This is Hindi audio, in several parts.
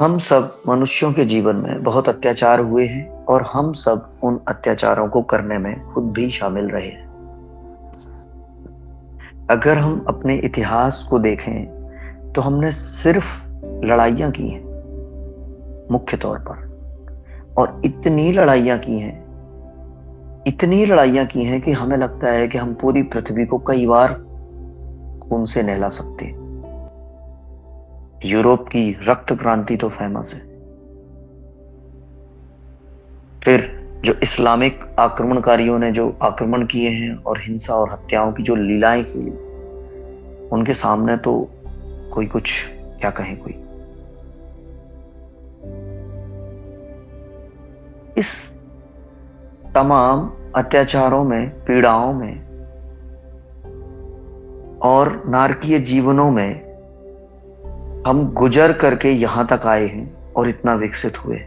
हम सब मनुष्यों के जीवन में बहुत अत्याचार हुए हैं और हम सब उन अत्याचारों को करने में खुद भी शामिल रहे हैं। अगर हम अपने इतिहास को देखें तो हमने सिर्फ लड़ाइयां की हैं मुख्य तौर पर। और इतनी लड़ाइयां की हैं कि हमें लगता है कि हम पूरी पृथ्वी को कई बार खून से नहला सकते हैं। यूरोप की रक्त क्रांति तो फेमस है। फिर जो इस्लामिक आक्रमणकारियों ने जो आक्रमण किए हैं और हिंसा और हत्याओं की जो लीलाएं की, उनके सामने तो कोई कुछ क्या कहे। कोई इस तमाम अत्याचारों में, पीड़ाओं में और नारकीय जीवनों में हम गुजर करके यहां तक आए हैं और इतना विकसित हुए।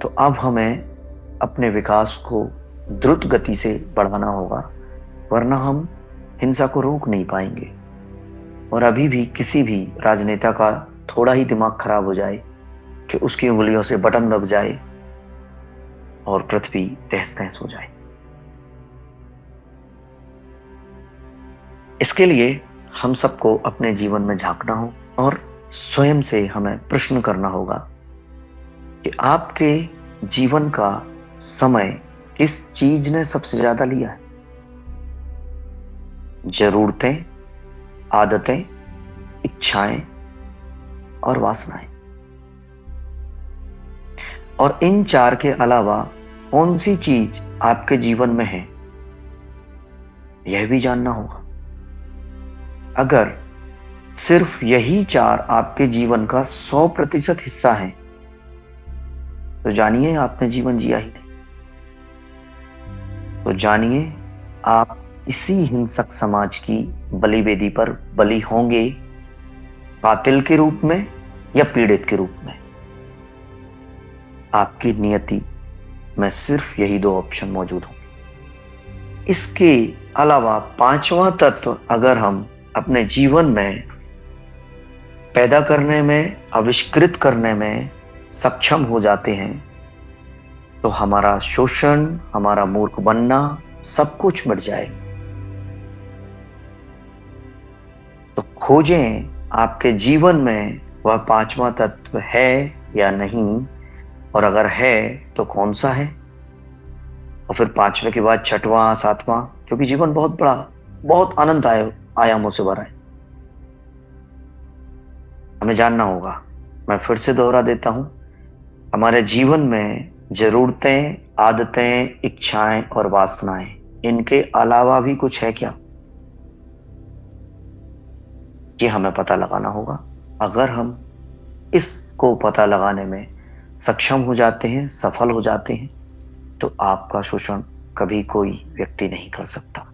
तो अब हमें अपने विकास को द्रुत गति से बढ़ाना होगा, वरना हम हिंसा को रोक नहीं पाएंगे। और अभी भी किसी भी राजनेता का थोड़ा ही दिमाग खराब हो जाए कि उसकी उंगलियों से बटन दब जाए और पृथ्वी तहस नहस हो जाए। इसके लिए हम सबको अपने जीवन में झांकना हो और स्वयं से हमें प्रश्न करना होगा कि आपके जीवन का समय किस चीज ने सबसे ज्यादा लिया है। जरूरतें, आदतें, इच्छाएं और वासनाएं। और इन चार के अलावा कौन सी चीज आपके जीवन में है, यह भी जानना होगा। अगर सिर्फ यही चार आपके जीवन का 100% हिस्सा है तो जानिए आपने जीवन जिया ही नहीं। तो जानिए आप इसी हिंसक समाज की बलि वेदी पर बलि होंगे, कातिल के रूप में या पीड़ित के रूप में। आपकी नियति में सिर्फ यही दो ऑप्शन मौजूद होंगे। इसके अलावा पांचवा तत्व अगर हम अपने जीवन में पैदा करने में, आविष्कृत करने में सक्षम हो जाते हैं तो हमारा शोषण, हमारा मूर्ख बनना, सब कुछ मिट जाए। तो खोजें आपके जीवन में वह पांचवा तत्व है या नहीं, और अगर है तो कौन सा है। और फिर पांचवे के बाद छठवां, सातवां, क्योंकि जीवन बहुत बड़ा, बहुत आनंद आयामों से भरा है। हमें जानना होगा। मैं फिर से दोहरा देता हूं, हमारे जीवन में जरूरतें, आदतें, इच्छाएं और वासनाएं, इनके अलावा भी कुछ है क्या, ये हमें पता लगाना होगा। अगर हम इसको पता लगाने में सक्षम हो जाते हैं, सफल हो जाते हैं, तो आपका शोषण कभी कोई व्यक्ति नहीं कर सकता।